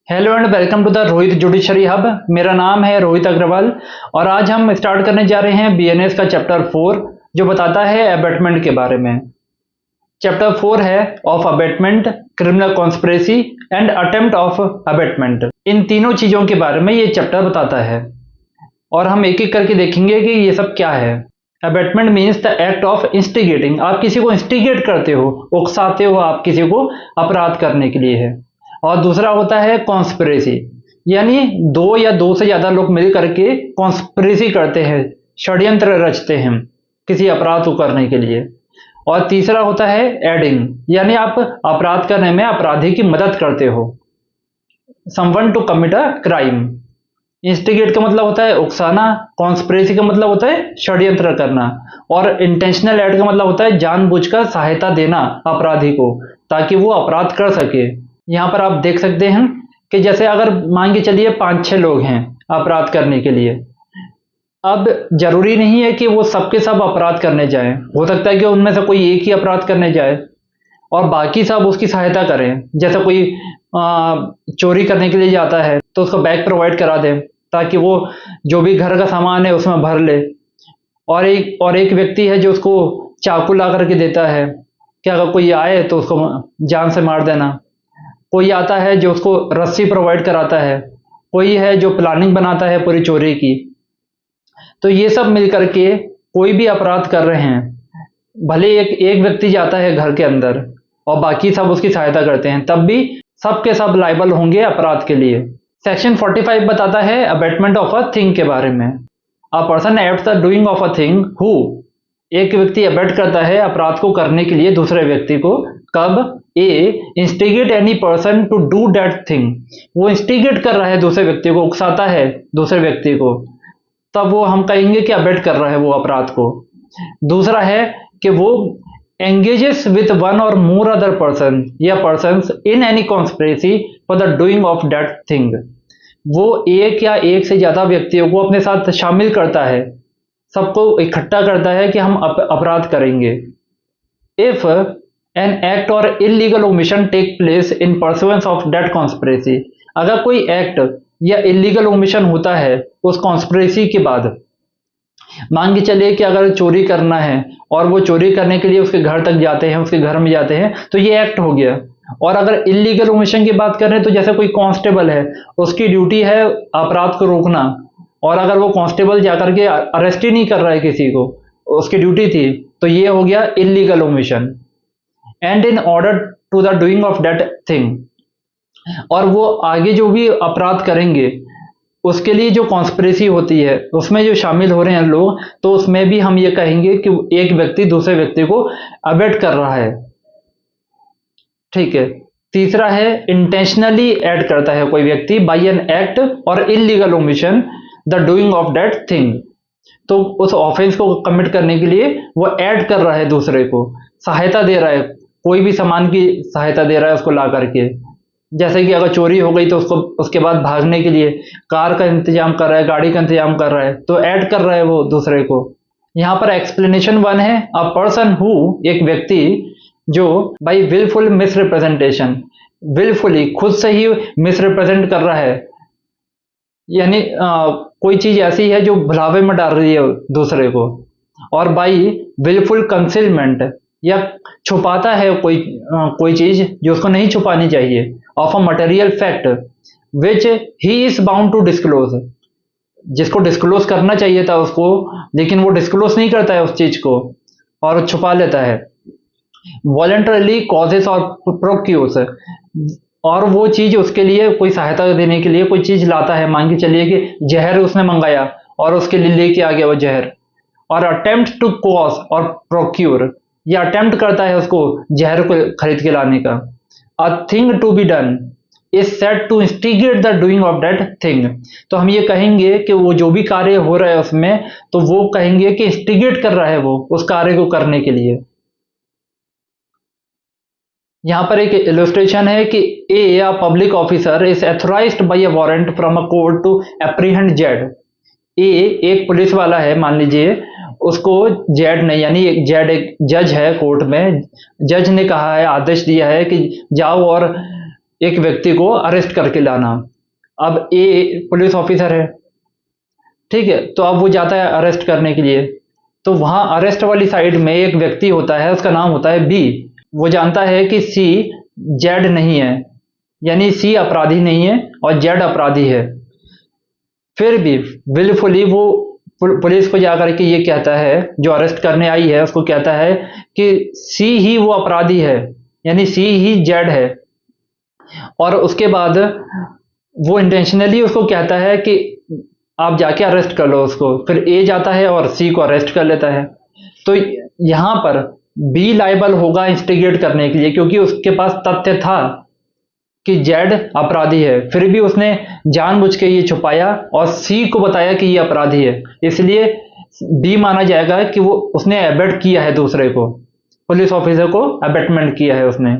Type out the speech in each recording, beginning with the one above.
Hello and welcome to the Rohit judiciary hub. मेरा नाम है रोहित अग्रवाल और आज हम स्टार्ट करने जा रहे हैं बीएनएस का चैप्टर 4 जो बताता है अबेटमेंट के बारे में। चैप्टर 4 है of abetment, criminal conspiracy and attempt of abetment. इन तीनों चीजों के बारे में ये चैप्टर बताता है और हम एक एक करके देखेंगे कि ये सब क्या है। Abetment means the act of instigating. आप किसी को इंस्टिगेट करते हो, उकसाते हो आप किसी को अपराध करने के लिए है। और दूसरा होता है कॉन्स्पिरेसी, यानी दो या दो से ज्यादा लोग मिल करके कॉन्स्पिरेसी करते हैं, षड्यंत्र रचते हैं किसी अपराध को करने के लिए। और तीसरा होता है एडिंग, यानी आप अपराध करने में अपराधी की मदद करते हो, someone to commit a crime. Instigate का मतलब होता है उकसाना, कॉन्स्पिरेसी का मतलब होता है षड्यंत्र करना, और इंटेंशनल एक्ट का मतलब होता है जानबूझकर सहायता देना अपराधी को ताकि वो अपराध कर सके। यहाँ पर आप देख सकते हैं कि जैसे अगर मान के चलिए 5-6 लोग हैं अपराध करने के लिए। अब जरूरी नहीं है कि वो सबके सब अपराध करने जाएं, हो सकता है कि उनमें से कोई एक ही अपराध करने जाए और बाकी सब उसकी सहायता करें। जैसे कोई चोरी करने के लिए जाता है तो उसको बैग प्रोवाइड करा दें ताकि वो जो भी घर का सामान है उसमें भर ले। और एक व्यक्ति है जो उसको चाकू ला करके देता है कि अगर कोई आए तो उसको जान से मार देना। कोई आता है जो उसको रस्सी प्रोवाइड कराता है, कोई है जो प्लानिंग बनाता है पूरी चोरी की। तो ये सब मिलकर के कोई भी अपराध कर रहे हैं, भले एक एक व्यक्ति जाता है घर के अंदर और बाकी सब उसकी सहायता करते हैं, तब भी सब के सब लायबल होंगे अपराध के लिए। सेक्शन 45 बताता है अबेटमेंट ऑफ अ थिंग के बारे में। A person abets the doing of a thing who, एक व्यक्ति अबेट करता है अपराध को करने के लिए दूसरे व्यक्ति को। कब? A instigate any person to do that thing, वो इंस्टिगेट कर रहा है दूसरे व्यक्ति को, उकसाता है दूसरे व्यक्ति को, तब वो हम कहेंगे कि अबेट कर रहा है वो अपराध को। दूसरा है कि वो एंगेजेस विथ वन और मोर अदर पर्सन या persons in any conspiracy for the doing of that thing, वो एक या एक से ज्यादा व्यक्तियों को अपने साथ शामिल करता है, सबको इकट्ठा करता है कि हम अपराध करेंगे। If an act or illegal omission take place in pursuance of that conspiracy, अगर कोई एक्ट या इलीगल ओमिशन होता है उस कॉन्स्पिरेसी के बाद, मान के चलिए कि अगर चोरी करना है और वो चोरी करने के लिए उसके घर तक जाते हैं, उसके घर में जाते हैं, तो ये एक्ट हो गया। और अगर इलीगल ओमिशन की बात करें तो जैसे कोई कांस्टेबल है, उसकी ड्यूटी है अपराध को रोकना, और अगर वो कांस्टेबल जाकर के अरेस्ट ही नहीं कर रहा है किसी को, उसकी ड्यूटी थी, तो ये हो गया illegal omission. And in order to the doing of that thing, और वो आगे जो भी अपराध करेंगे उसके लिए जो कॉन्स्पिरेसी होती है उसमें जो शामिल हो रहे हैं लोग, तो उसमें भी हम ये कहेंगे कि एक व्यक्ति दूसरे व्यक्ति को अबेट कर रहा है। ठीक है। तीसरा है इंटेंशनली ऐड करता है कोई व्यक्ति bye N act or illegal omission the doing of that thing, तो उस ऑफेंस को कमिट करने के लिए वो ऐड कर रहा है, दूसरे को सहायता दे रहा है, कोई भी सामान की सहायता दे रहा है उसको ला करके। जैसे कि अगर चोरी हो गई तो उसको उसके बाद भागने के लिए कार का इंतजाम कर रहा है, गाड़ी का इंतजाम कर रहा है, तो ऐड कर रहा है वो दूसरे को। यहाँ पर एक्सप्लेनेशन 1 है अ पर्सन हु, एक व्यक्ति जो बाई विलफुल मिसरिप्रेजेंटेशन, विलफुली खुद से ही मिसरिप्रेजेंट कर रहा है, यानी कोई चीज ऐसी है जो भुलावे में डाल रही है दूसरे को, और बाई विलफुल कंसीलमेंट, या छुपाता है कोई चीज जो उसको नहीं छुपानी चाहिए, of a material fact which he is bound to disclose, जिसको डिस्क्लोज करना चाहिए था उसको, लेकिन वो डिस्क्लोज नहीं करता है उस चीज को और छुपा लेता है। वॉलंटरली कॉजेस और प्रोक्यूर्स, और वो चीज उसके लिए कोई सहायता देने के लिए कोई चीज लाता है, मान के चलिए कि जहर उसने मंगाया और उसके लिए लेके आ गया वो जहर। और अटेम्प्ट टू कॉज और प्रोक्यूर, या अटेम्प्ट करता है उसको जहर को खरीद के लाने का। A thing to be done is said to instigate the doing of that thing, तो हम ये कहेंगे कि वो जो भी कार्य हो रहा है उसमें, तो वो कहेंगे कि इंस्टिगेट कर रहा है वो उस कार्य को करने के लिए। यहां पर एक इलस्ट्रेशन है कि a public officer is authorized by a warrant from a court to apprehend Z. A एक पुलिस वाला है, मान लीजिए, उसको जेड ने, यानी एक जेड एक जज है कोर्ट में, जज ने कहा है, आदेश दिया है कि जाओ और एक व्यक्ति को अरेस्ट करके लाना। अब ए पुलिस ऑफिसर है, ठीक है, तो अब वो जाता है अरेस्ट करने के लिए, तो वहां अरेस्ट वाली साइड में एक व्यक्ति होता है, उसका नाम होता है बी। वो जानता है कि सी जेड नहीं है, यानी सी अपराधी नहीं है और जेड अपराधी है। फिर भी विलफुली वो पुलिस को जाकर के ये कहता है, जो अरेस्ट करने आई है उसको कहता है कि सी ही वो अपराधी है, यानी सी ही जेड है। और उसके बाद वो इंटेंशनली उसको कहता है कि आप जाके अरेस्ट कर लो उसको। फिर ए जाता है और सी को अरेस्ट कर लेता है। तो यहां पर बी लायबल होगा इंस्टिगेट करने के लिए, क्योंकि उसके पास तथ्य था कि जेड अपराधी है, फिर भी उसने जानबूझ के ये छुपाया और सी को बताया कि ये अपराधी है, इसलिए बी माना जाएगा कि वो उसने एबेट किया है, दूसरे को, पुलिस ऑफिसर को अबेटमेंट किया है उसने।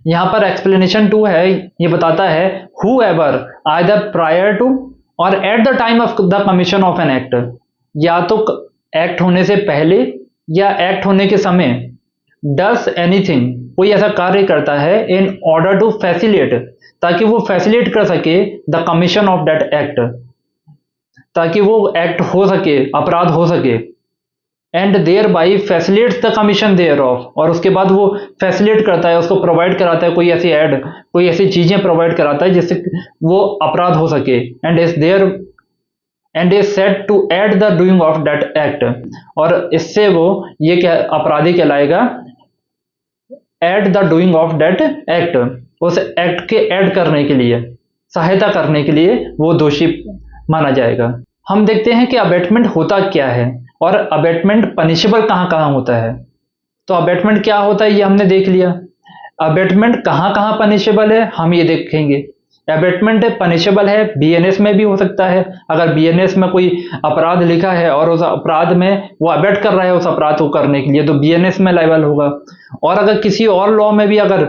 यहां पर एक्सप्लेनेशन 2 है, ये बताता है whoever either prior to or at the time of the commission of an act, या तो एक्ट होने से पहले या एक्ट होने के समय, डस एनीथिंग, कोई ऐसा कार्य करता है इन ऑर्डर टू फैसिलिटेट, ताकि वो फैसिलिटेट कर सके the commission of that act, ताकि वो एक्ट हो सके, अपराध हो सके, and thereby facilitates the commission thereof, और उसके बाद वो फैसिलिटेट करता है, उसको प्रोवाइड कराता है, कोई ऐसी एड, कोई ऐसी चीजें प्रोवाइड कराता है जिससे वो अपराध हो सके, and is said to aid the doing of that act, और इससे वो ये क्या अपराधी कहलाएगा, at the doing of that act, उस एक्ट के ऐड करने के लिए, सहायता करने के लिए वो दोषी माना जाएगा। हम देखते हैं कि अबेटमेंट होता क्या है और अबेटमेंट पनिशेबल कहां कहां होता है। तो अबेटमेंट क्या होता है ये हमने देख लिया। अबेटमेंट कहां कहां पनिशेबल है हम ये देखेंगे। अबेटमेंट पनिशेबल है, बीएनएस में भी हो सकता है। अगर बीएनएस में कोई अपराध लिखा है और उस अपराध में वो अबेट कर रहा है उस अपराध को करने के लिए, तो बीएनएस में लायबल होगा। और अगर किसी और लॉ में भी अगर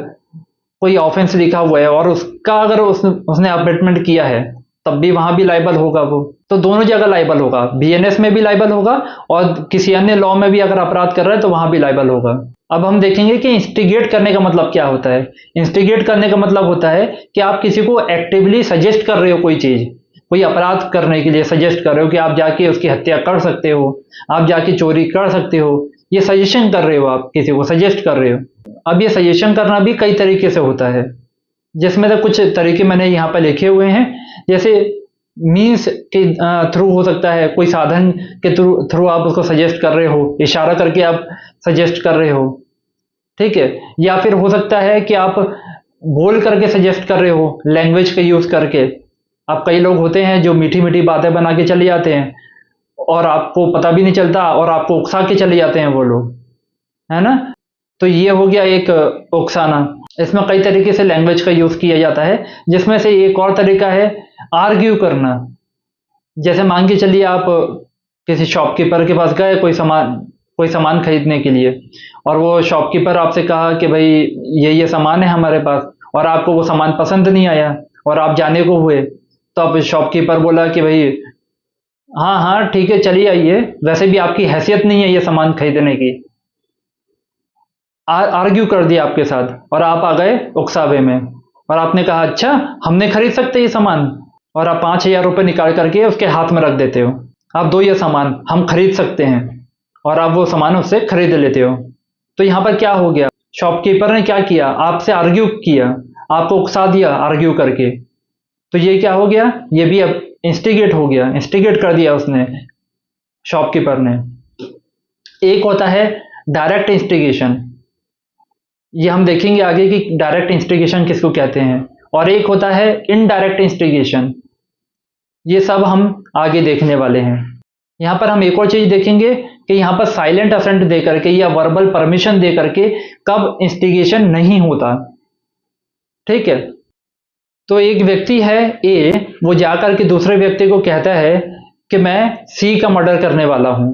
कोई ऑफेंस लिखा हुआ है और उसका अगर उसने अबेटमेंट किया है, तब भी वहां भी लायबल होगा वो। तो दोनों जगह लायबल होगा, बीएनएस में भी लायबल होगा और किसी अन्य लॉ में भी अगर अपराध कर रहा है तो वहां भी लायबल होगा। अब हम देखेंगे कि इंस्टिगेट करने का मतलब क्या होता है। इंस्टिगेट करने का मतलब होता है कि आप किसी को एक्टिवली सजेस्ट कर रहे हो, कोई चीज, कोई अपराध करने के लिए सजेस्ट कर रहे हो कि आप जाके उसकी हत्या कर सकते हो, आप जाके चोरी कर सकते हो, ये सजेशन कर रहे हो, आप किसी को सजेस्ट कर रहे हो। अब ये सजेशन करना भी कई तरीके से होता है, जिसमें से कुछ तरीके मैंने यहाँ पर लिखे हुए हैं। जैसे मीन्स के थ्रू हो सकता है, कोई साधन के थ्रू आप उसको सजेस्ट कर रहे हो, इशारा करके आप सजेस्ट कर रहे हो, ठीक है। या फिर हो सकता है कि आप बोल करके सजेस्ट कर रहे हो, लैंग्वेज का यूज करके। आप कई लोग होते हैं जो मीठी मीठी बातें बना के चले जाते हैं और आपको पता भी नहीं चलता और आपको उकसा के चले जाते हैं वो लोग, है ना। तो ये हो गया एक उकसाना। इसमें कई तरीके से लैंग्वेज का यूज किया जाता है, जिसमें से एक और तरीका है आर्ग्यू करना। जैसे मान के चलिए आप किसी शॉपकीपर के पास गए कोई सामान खरीदने के लिए, और वो शॉपकीपर आपसे कहा कि भाई ये सामान है हमारे पास, और आपको वो सामान पसंद नहीं आया और आप जाने को हुए, तो अब शॉपकीपर बोला कि भाई हाँ हाँ ठीक है चलिए आइए, वैसे भी आपकी हैसियत नहीं है ये सामान खरीदने की। आर्ग्यू कर दिया आपके साथ और आप आ गए उकसावे में, और आपने कहा अच्छा हम नहीं खरीद सकते ये सामान, और आप 5,000 रुपये निकाल करके उसके हाथ में रख देते हो, आप दो ये सामान हम खरीद सकते हैं, और आप वो सामान उससे खरीद लेते हो। तो यहां पर क्या हो गया, शॉपकीपर ने क्या किया, आपसे आर्ग्यू किया, आपको उकसा दिया आर्ग्यू करके। तो ये क्या हो गया, ये भी अब इंस्टिगेट हो गया, इंस्टिगेट कर दिया उसने, शॉपकीपर ने। एक होता है डायरेक्ट इंस्टिगेशन, ये हम देखेंगे आगे कि डायरेक्ट इंस्टिगेशन किसको कहते हैं। और एक होता है इनडायरेक्ट इंस्टिगेशन, ये सब हम आगे देखने वाले हैं। यहां पर हम एक और चीज देखेंगे कि यहां पर साइलेंट असेंट दे करके या वर्बल परमिशन दे करके कब इंस्टिगेशन नहीं होता, ठीक है। तो एक व्यक्ति है ए, वो जाकर के दूसरे व्यक्ति को कहता है कि मैं सी का मर्डर करने वाला हूं।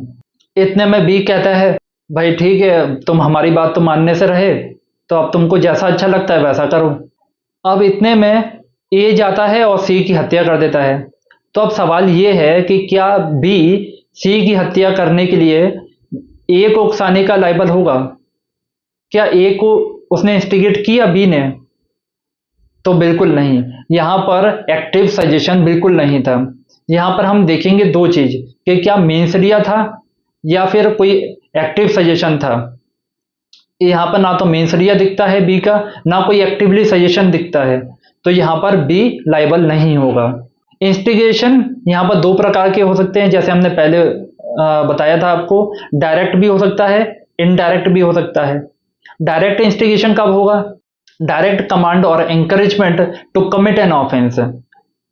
इतने में बी कहता है भाई ठीक है तुम हमारी बात तो मानने से रहे, तो अब तुमको जैसा अच्छा लगता है वैसा करो। अब इतने में ए जाता है और सी की हत्या कर देता है। तो अब सवाल ये है कि क्या बी सी की हत्या करने के लिए ए को उकसाने का लायबल होगा? क्या ए को उसने इंस्टिगेट किया बी ने? तो बिल्कुल नहीं, यहाँ पर एक्टिव सजेशन बिल्कुल नहीं था। यहाँ पर हम देखेंगे दो चीज कि क्या मेंसरिया था या फिर कोई एक्टिव सजेशन था। यहाँ पर ना तो मेंसरिया दिखता है बी का, ना कोई एक्टिवली सजेशन दिखता है, तो यहाँ पर बी लाइबल नहीं होगा। इंस्टिगेशन यहाँ पर दो प्रकार के हो सकते हैं, जैसे हमने पहले बताया था आपको, डायरेक्ट भी हो सकता है, इनडायरेक्ट भी हो सकता है। डायरेक्ट इंस्टिगेशन कब होगा? डायरेक्ट कमांड और encouragement to commit an offence.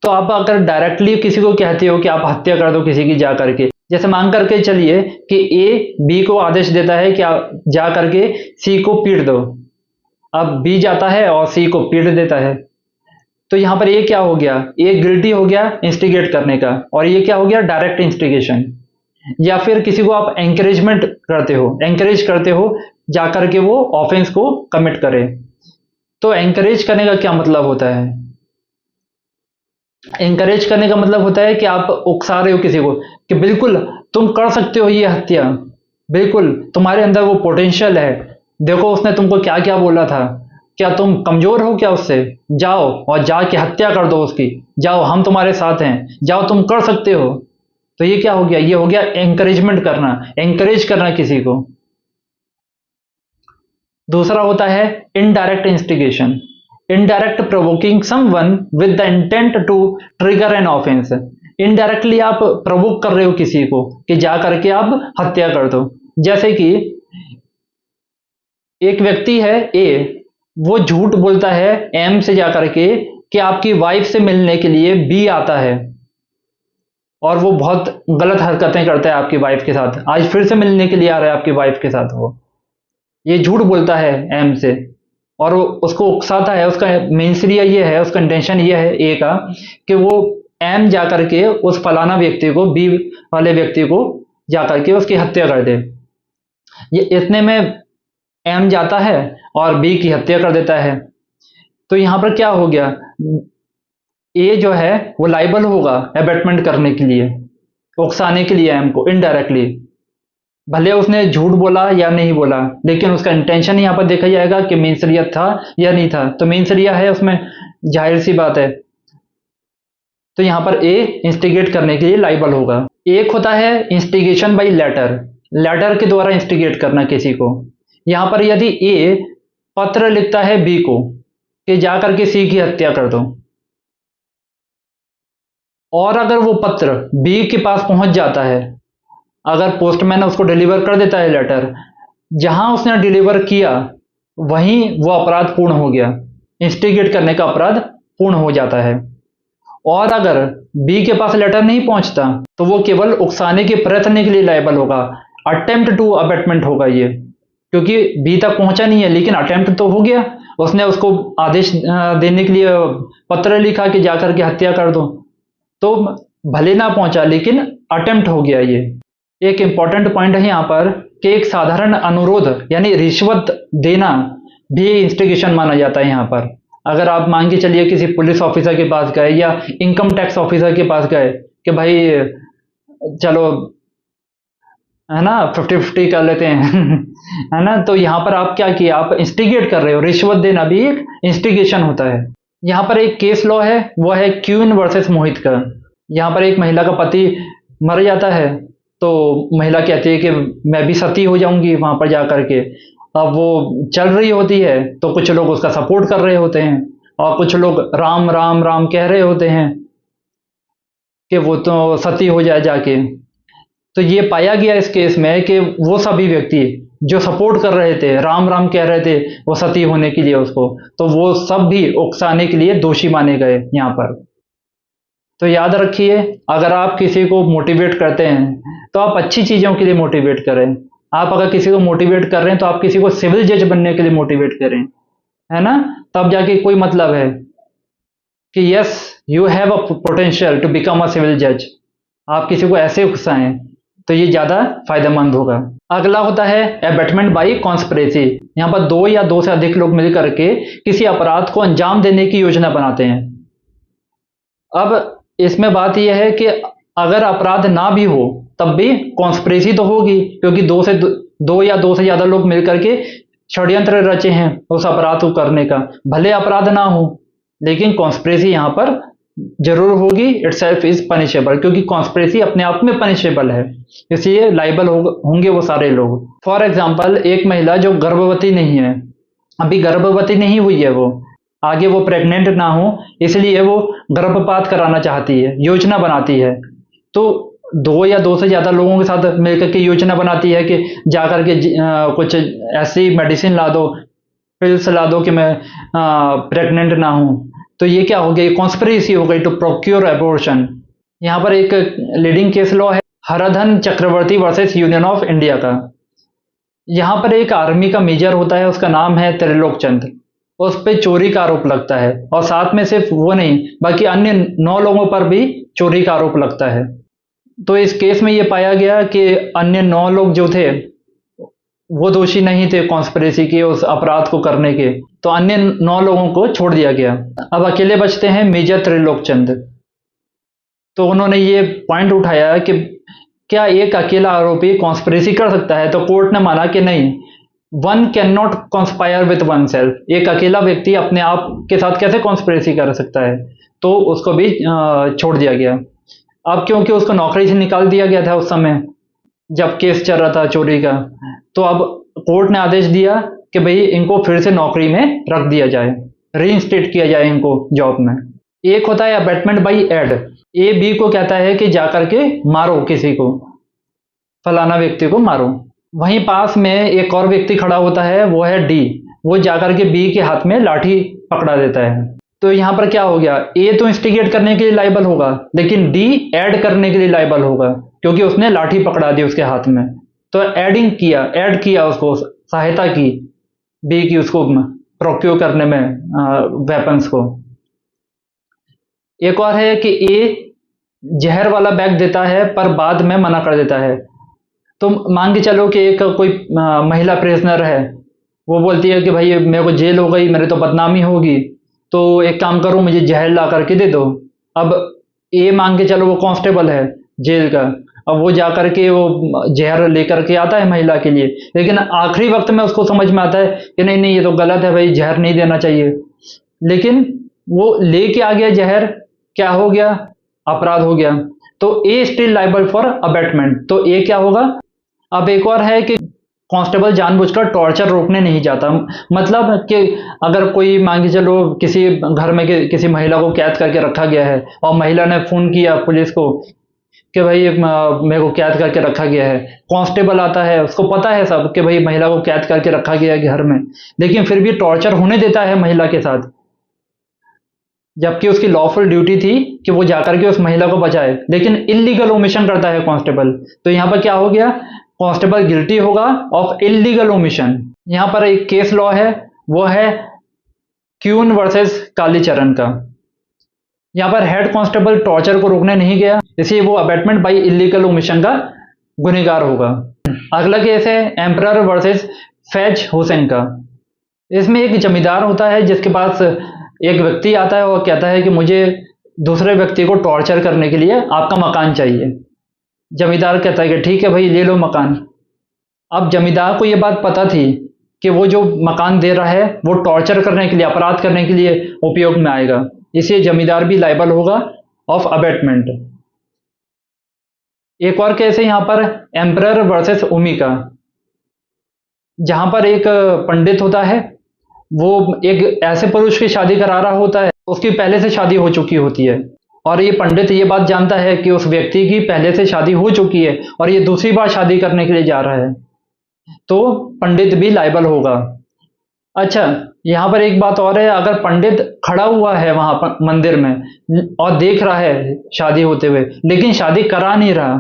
तो आप अगर डायरेक्टली किसी को कहते हो कि आप हत्या कर दो किसी की जा करके, जैसे मान करके चलिए कि ए बी को आदेश देता है कि आप जा करके सी को पीट दो। अब बी जाता है और सी को पीट देता है, तो यहां पर ए क्या हो गया? ए गिल्टी हो गया इंस्टिगेट करने का, और ये क्या हो गया? Direct instigation. या फिर किसी को आप एंकरेजमेंट करते हो, एंकरेज करते हो जा करके वो ऑफेंस को कमिट करे। तो एंकरेज करने का क्या मतलब होता है? एंकरेज करने का मतलब होता है कि आप उकसा रहे हो किसी को कि बिल्कुल तुम कर सकते हो ये हत्या, बिल्कुल तुम्हारे अंदर वो पोटेंशियल है, देखो उसने तुमको क्या क्या बोला था, क्या तुम कमजोर हो क्या उससे? जाओ और जाके हत्या कर दो उसकी, जाओ हम तुम्हारे साथ हैं, जाओ तुम कर सकते हो। तो ये क्या हो गया? ये हो गया एंकरेजमेंट करना, एंकरेज करना किसी को। दूसरा होता है indirect instigation, indirect provoking someone with the intent to trigger an offence. Indirectly आप प्रोवोक कर रहे हो किसी को कि जा करके आप हत्या कर दो। जैसे कि एक व्यक्ति है ए, वो झूठ बोलता है एम से जा करके कि आपकी वाइफ से मिलने के लिए बी आता है, और वो बहुत गलत हरकतें करता है आपकी वाइफ के साथ, आज फिर से मिलने के लिए आ रहा है आपकी वाइफ के साथ। वो ये झूठ बोलता है एम से और वो उसको उकसाता है। उसका मेंसरिया ये है, उसका इंटेंशन ये है ए का कि वो एम जा करके उस फलाना व्यक्ति को, बी वाले व्यक्ति को जा करके उसकी हत्या कर दे। ये इतने में एम जाता है और बी की हत्या कर देता है। तो यहां पर क्या हो गया? ए जो है वो लाइबल होगा एबेटमेंट करने के लिए, उकसाने के लिए एम को इनडायरेक्टली। भले उसने झूठ बोला या नहीं बोला, लेकिन उसका इंटेंशन यहाँ पर देखा जाएगा कि मेंसरिया था या नहीं था। तो मेंसरिया है उसमें, जाहिर सी बात है। तो यहाँ पर ए इंस्टिगेट करने के लिए लाइबल होगा। एक होता है इंस्टिगेशन बाय लेटर, लेटर के द्वारा इंस्टिगेट करना किसी को। यहाँ पर यदि ए पत्र लिखता है बी को कि जा करके सी की हत्या कर दो, और अगर वो पत्र बी के पास पहुंच जाता है, अगर पोस्टमैन उसको डिलीवर कर देता है लेटर, जहां उसने डिलीवर किया वहीं वो अपराध पूर्ण हो गया, इंस्टिगेट करने का अपराध पूर्ण हो जाता है। और अगर बी के पास लेटर नहीं पहुंचता तो वो केवल उकसाने के प्रयत्न के लिए लायबल होगा, अटेम्प्ट टू अबेटमेंट होगा ये, क्योंकि बी तक पहुंचा नहीं है लेकिन अटेम्प्ट तो हो गया। उसने उसको आदेश देने के लिए पत्र लिखा कि जाकर के हत्या कर दो, तो भले ना पहुंचा लेकिन अटेम्प्ट हो गया। ये एक इंपॉर्टेंट पॉइंट है यहाँ पर कि एक साधारण अनुरोध यानी रिश्वत देना भी इंस्टिगेशन माना जाता है। यहाँ पर अगर आप मान के चलिए किसी पुलिस ऑफिसर के पास गए या इनकम टैक्स ऑफिसर के पास गए कि भाई चलो है ना 50-50 कर लेते हैं है ना, तो यहाँ पर आप क्या किया? आप इंस्टिगेट कर रहे हो। रिश्वत देना भी एक इंस्टिगेशन होता है। यहाँ पर एक केस लॉ है, वो है क्यून वर्सेस मोहित का। यहाँ पर एक महिला का पति मर जाता है, तो महिला कहती है कि मैं भी सती हो जाऊंगी वहां पर जाकर के। अब वो चल रही होती है तो कुछ लोग उसका सपोर्ट कर रहे होते हैं और कुछ लोग राम राम राम कह रहे होते हैं कि वो तो सती हो जाए जाके। तो ये पाया गया इस केस में कि वो सभी व्यक्ति जो सपोर्ट कर रहे थे, राम राम कह रहे थे वो सती होने के लिए उसको, तो वो सब भी उकसाने के लिए दोषी माने गए यहाँ पर। तो याद रखिए, अगर आप किसी को मोटिवेट करते हैं तो आप अच्छी चीजों के लिए मोटिवेट करें। आप अगर किसी को मोटिवेट कर रहे हैं तो आप किसी को सिविल जज बनने के लिए मोटिवेट करें, है ना, तब जाके कोई मतलब है कि yes you have a potential to become a civil जज। आप किसी को ऐसे उकसाएं तो ये ज्यादा फायदेमंद होगा। अगला होता है एबेटमेंट बाई कॉन्स्पिरेसी। यहाँ पर दो या दो से अधिक लोग मिलकर के किसी अपराध को अंजाम देने की योजना बनाते हैं। अब इसमें बात यह है कि अगर अपराध ना भी हो तब भी कॉन्स्पिरेसी तो होगी, क्योंकि दो या दो से ज्यादा लोग मिलकर के षड्यंत्र रचे हैं उस अपराध को करने का, भले अपराध ना हो। लेकिन कॉन्स्पिरेसी यहाँ पर जरूर होगी, इटसेल्फ इज पनिशेबल, क्योंकि कॉन्स्पिरेसी अपने आप में पनिशेबल है, इसलिए लाइबल होंगे वो सारे लोग। फॉर एग्जाम्पल, एक महिला जो गर्भवती नहीं है, अभी गर्भवती नहीं हुई है, वो आगे वो प्रेग्नेंट ना हो, इसलिए वो गर्भपात कराना चाहती है, योजना बनाती है। तो दो या दो से ज्यादा लोगों के साथ मिलकर के योजना बनाती है कि जाकर के कुछ ऐसी मेडिसिन ला दो, पिल्स ला दो कि मैं प्रेग्नेंट ना हूं। तो ये क्या हो गया, कॉन्स्पिरेसी हो गई टू प्रोक्योर एबॉर्शन। यहाँ पर एक लीडिंग केस लॉ है हरधन चक्रवर्ती वर्सेस यूनियन ऑफ इंडिया का। यहाँ पर एक आर्मी का मेजर होता है, उसका नाम है त्रिलोक चंद, उस पे चोरी का आरोप लगता है, और साथ में सिर्फ वो नहीं बल्कि अन्य 9 लोगों पर भी चोरी का आरोप लगता है। तो इस केस में ये पाया गया कि अन्य 9 लोग जो थे वो दोषी नहीं थे कॉन्स्पिरेसी के उस अपराध को करने के, तो अन्य 9 लोगों को छोड़ दिया गया। अब अकेले बचते हैं मेजर त्रिलोक चंद। तो उन्होंने ये पॉइंट उठाया कि क्या एक अकेला आरोपी कॉन्स्पिरेसी कर सकता है, तो कोर्ट ने माना कि नहीं, one can not conspire with one self, एक अकेला व्यक्ति अपने आप के साथ कैसे कॉन्स्पिरेसी कर सकता है, तो उसको भी छोड़ दिया गया। अब क्योंकि उसको नौकरी से निकाल दिया गया था उस समय जब केस चल रहा था चोरी का, तो अब कोर्ट ने आदेश दिया कि भाई इनको फिर से नौकरी में रख दिया जाए, रीइंस्टेट किया जाए इनको जॉब में। एक होता है abetment by aid, A B को कहता है कि जाकर के मारो किसी को, फलाना व्यक्ति को मारो। वहीं पास में एक और व्यक्ति खड़ा होता है, वो है डी, वो जाकर के बी के हाथ में लाठी पकड़ा देता है। तो यहां पर क्या हो गया, ए तो इंस्टिगेट करने के लिए लाइबल होगा, लेकिन डी ऐड करने के लिए लाइबल होगा, क्योंकि उसने लाठी पकड़ा दी उसके हाथ में। तो ऐड किया उसको, सहायता की बी की उसको प्रोक्योर करने में वेपन्स को। एक और है कि ए जहर वाला बैग देता है पर बाद में मना कर देता है। तो मान के चलो कि एक कोई महिला प्रिजनर है, वो बोलती है कि भाई मेरे को जेल हो गई, मेरे तो बदनामी होगी, तो एक काम करो मुझे जहर ला करके दे दो। अब ए मान के चलो वो कांस्टेबल है जेल का, अब वो जाकर के वो जहर लेकर के आता है महिला के लिए, लेकिन आखिरी वक्त में उसको समझ में आता है कि नहीं नहीं ये तो गलत है भाई, जहर नहीं देना चाहिए, लेकिन वो लेके आ गया जहर, क्या हो गया, अपराध हो गया। तो ए स्टिल लाइबल फॉर अबैटमेंट, तो ए क्या होगा। अब एक और है कि कांस्टेबल जानबूझकर टॉर्चर रोकने नहीं जाता, मतलब कि अगर कोई मान के चलो किसी घर में किसी महिला को कैद करके रखा गया है और महिला ने फोन किया पुलिस को कि भाई मेरे को कैद करके रखा गया है, कांस्टेबल आता है, उसको पता है सब कि भाई महिला को कैद करके रखा गया है घर में, लेकिन फिर भी टॉर्चर होने देता है महिला के साथ, जबकि उसकी लॉफुल ड्यूटी थी कि वो जाकर के उस महिला को बचाए, लेकिन इलीगल ओमिशन करता है कांस्टेबल। तो यहां पर क्या हो गया, कांस्टेबल गिल्टी होगा ऑफ इलीगल ओमिशन। यहां पर एक केस लॉ है, वो है क्यून वर्सेस कालीचरण का। यहां पर हेड कांस्टेबल टॉर्चर को रोकने नहीं गया, इसलिए वो अबैटमेंट बाई इलीगल ओमिशन का गुनहगार होगा। अगला केस है एम्परर वर्सेस फैज हुसैन का। इसमें एक जमींदार होता है जिसके पास एक व्यक्ति आता है और कहता है कि मुझे दूसरे व्यक्ति को टॉर्चर करने के लिए आपका मकान चाहिए। जमींदार कहता है कि ठीक है भाई ले लो मकान। अब जमींदार को यह बात पता थी कि वो जो मकान दे रहा है वो टॉर्चर करने के लिए, अपराध करने के लिए उपयोग में आएगा, इसलिए जमींदार भी लायबल होगा ऑफ अबैटमेंट। एक और केस है यहां पर एम्परर वर्सेस उमी का, जहां पर एक पंडित होता है, वो एक ऐसे पुरुष की शादी करा रहा होता है, उसकी पहले से शादी हो चुकी होती है, और ये पंडित ये बात जानता है कि उस व्यक्ति की पहले से शादी हो चुकी है और ये दूसरी बार शादी करने के लिए जा रहा है, तो पंडित भी लायबल होगा। अच्छा, यहां पर एक बात और है, अगर पंडित खड़ा हुआ है वहां पर मंदिर में और देख रहा है शादी होते हुए, लेकिन शादी करा नहीं रहा,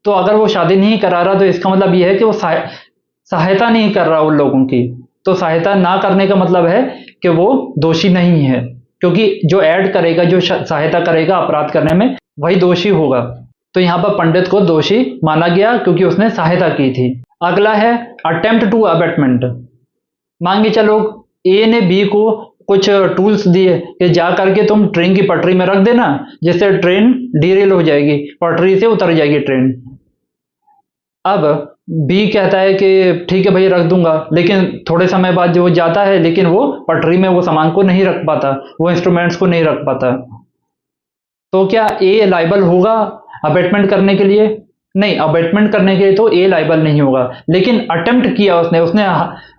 तो अगर वो शादी नहीं करा रहा तो इसका मतलब यह है कि वो सहायता नहीं कर रहा उन लोगों की। तो सहायता ना करने का मतलब है कि वो दोषी नहीं है, क्योंकि जो ऐड करेगा, जो सहायता करेगा अपराध करने में, वही दोषी होगा। तो यहां पर पंडित को दोषी माना गया क्योंकि उसने सहायता की थी। अगला है अटेम्प्ट टू अबैटमेंट। मान के चलो ए ने बी को कुछ टूल्स दिए कि जा करके तुम ट्रेन की पटरी में रख देना, जिससे ट्रेन डीरेल हो जाएगी, पटरी से उतर जाएगी ट्रेन। अब बी कहता है कि ठीक है भाई रख दूंगा, लेकिन थोड़े समय बाद जो वो जाता है, लेकिन वो पटरी में वो सामान को नहीं रख पाता, वो इंस्ट्रूमेंट्स को नहीं रख पाता। तो क्या ए लाइबल होगा अबेटमेंट करने के लिए? नहीं, अबेटमेंट करने के लिए तो ए लाइबल नहीं होगा, लेकिन अटेम्प्ट किया उसने,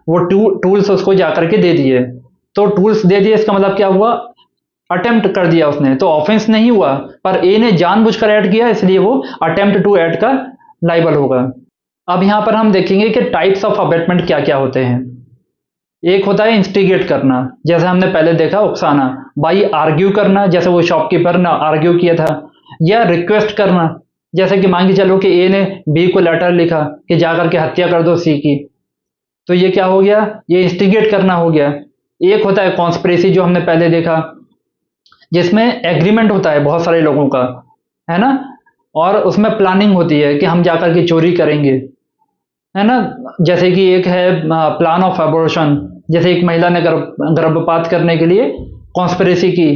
वो टूल्स उसको जाकर के दे दिए। तो टूल्स दे दिए, इसका मतलब क्या हुआ? अटेम्प्ट कर दिया उसने, तो ऑफेंस नहीं हुआ, पर ए ने जानबूझकर ऐड किया, इसलिए वो अटेम्प्ट टू ऐड का लाइबल होगा। अब यहां पर हम देखेंगे कि टाइप्स ऑफ अबेटमेंट क्या क्या होते हैं। एक होता है इंस्टिगेट करना, जैसे हमने पहले देखा उकसाना, बाई आर्ग्यू करना, जैसे वो शॉपकीपर ने आर्ग्यू किया था, या रिक्वेस्ट करना, जैसे कि मान के चलो कि ए ने बी को लेटर लिखा कि जाकर के हत्या कर दो सी की, तो ये क्या हो गया? ये इंस्टिगेट करना हो गया। एक होता है कॉन्स्पिरेसी, जो हमने पहले देखा, जिसमें एग्रीमेंट होता है बहुत सारे लोगों का, है ना, और उसमें प्लानिंग होती है कि हम जाकर के चोरी करेंगे, है ना। जैसे कि एक है प्लान ऑफ एबॉर्शन, जैसे एक महिला ने गर्भपात करने के लिए कॉन्स्पिरेसी की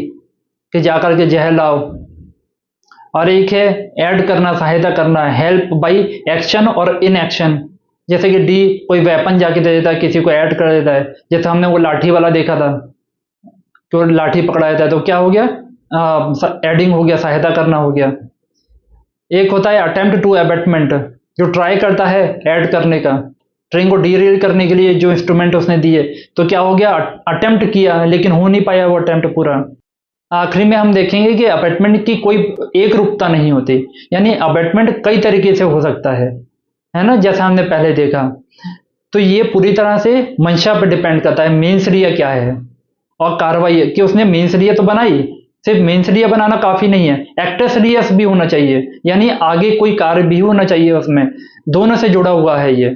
कि जाकर के जहर लाओ। और एक है ऐड करना, सहायता करना, हेल्प बाई एक्शन और इन एक्शन, जैसे कि डी कोई वेपन जाके दे देता है, किसी को ऐड कर देता है, जैसे हमने वो लाठी वाला देखा था कि वो लाठी पकड़ा देता है, तो क्या हो गया? एडिंग हो गया, सहायता करना हो गया। एक होता है अटेम्प्ट टू अबेटमेंट, जो ट्राई करता है ऐड करने का, ट्रेन को डीरेल करने के लिए जो इंस्ट्रूमेंट उसने दिए, तो क्या हो गया? अटेम्प्ट किया, लेकिन हो नहीं पाया वो अटेम्प्ट पूरा। आखिरी में हम देखेंगे कि अबेटमेंट की कोई एक रूपता नहीं होती, यानी अबेटमेंट कई तरीके से हो सकता है ना, जैसा हमने पहले देखा। तो ये पूरी तरह से मंशा पर डिपेंड करता है, मेंस रिया क्या है और कार्रवाई, कि उसने मेंस रिया तो बनाई, सिर्फ मेंस रिया बनाना काफी नहीं है, एक्टस रियस भी होना चाहिए, यानी आगे कोई कार्य भी होना चाहिए उसमें, दोनों से जुड़ा हुआ है ये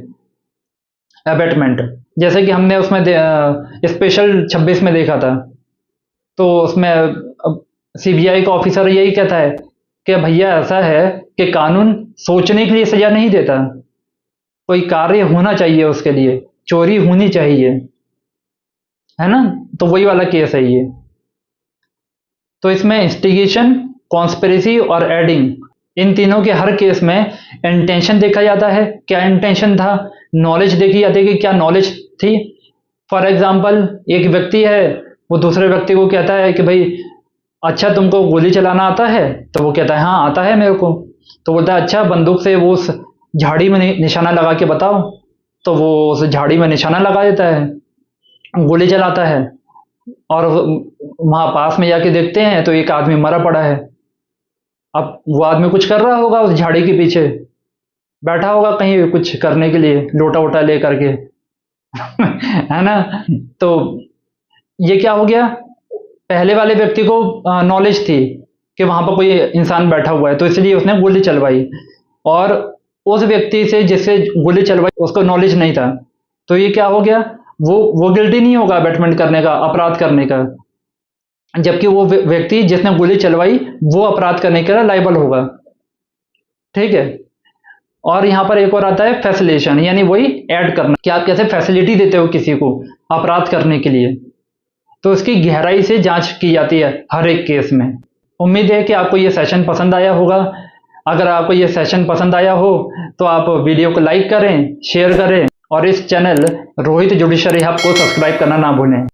अबेटमेंट। जैसे कि हमने उसमें स्पेशल 26 में देखा था, तो उसमें सीबीआई का ऑफिसर यही कहता है कि भैया ऐसा है कि कानून सोचने के लिए सजा नहीं देता, कोई कार्य होना चाहिए उसके लिए, चोरी होनी चाहिए, है ना। तो वही वाला केस है ये। तो इसमें इंस्टिगेशन, कॉन्स्पिरेसी और एडिंग, इन तीनों के हर केस में इंटेंशन देखा जाता है, क्या इंटेंशन था, नॉलेज देखी जाती है कि क्या नॉलेज थी। फॉर एग्जाम्पल, एक व्यक्ति है, वो दूसरे व्यक्ति को कहता है कि भाई अच्छा तुमको गोली चलाना आता है? तो वो कहता है हाँ आता है मेरे को। तो बोलता है अच्छा बंदूक से वो उस झाड़ी में निशाना लगा के बताओ। तो वो उस झाड़ी में निशाना लगा देता है, गोली चलाता है, और वहां पास में जाके देखते हैं तो एक आदमी मरा पड़ा है। अब वो आदमी कुछ कर रहा होगा उस झाड़ी के पीछे, बैठा होगा कहीं कुछ करने के लिए, लोटा वोटा ले करके है ना। तो ये क्या हो गया? पहले वाले व्यक्ति को नॉलेज थी कि वहां पर कोई इंसान बैठा हुआ है, तो इसलिए उसने गोली चलवाई, और उस व्यक्ति से जिससे गोली चलवाई उसको नॉलेज नहीं था, तो ये क्या हो गया? वो गिल्टी नहीं होगा अबेटमेंट करने का, अपराध करने का, जबकि वो व्यक्ति जिसने गोली चलवाई वो अपराध करने के लिए लायबल होगा। ठीक है। और यहां पर एक और आता है फैसिलेशन, यानी वही ऐड करना, कि आप कैसे फैसिलिटी देते हो किसी को अपराध करने के लिए, तो इसकी गहराई से जांच की जाती है हर एक केस में। उम्मीद है कि आपको ये सेशन पसंद आया होगा। अगर आपको ये सेशन पसंद आया हो तो आप वीडियो को लाइक करें, शेयर करें, और इस चैनल रोहित जुडिशरी हब को सब्सक्राइब करना ना भूलें।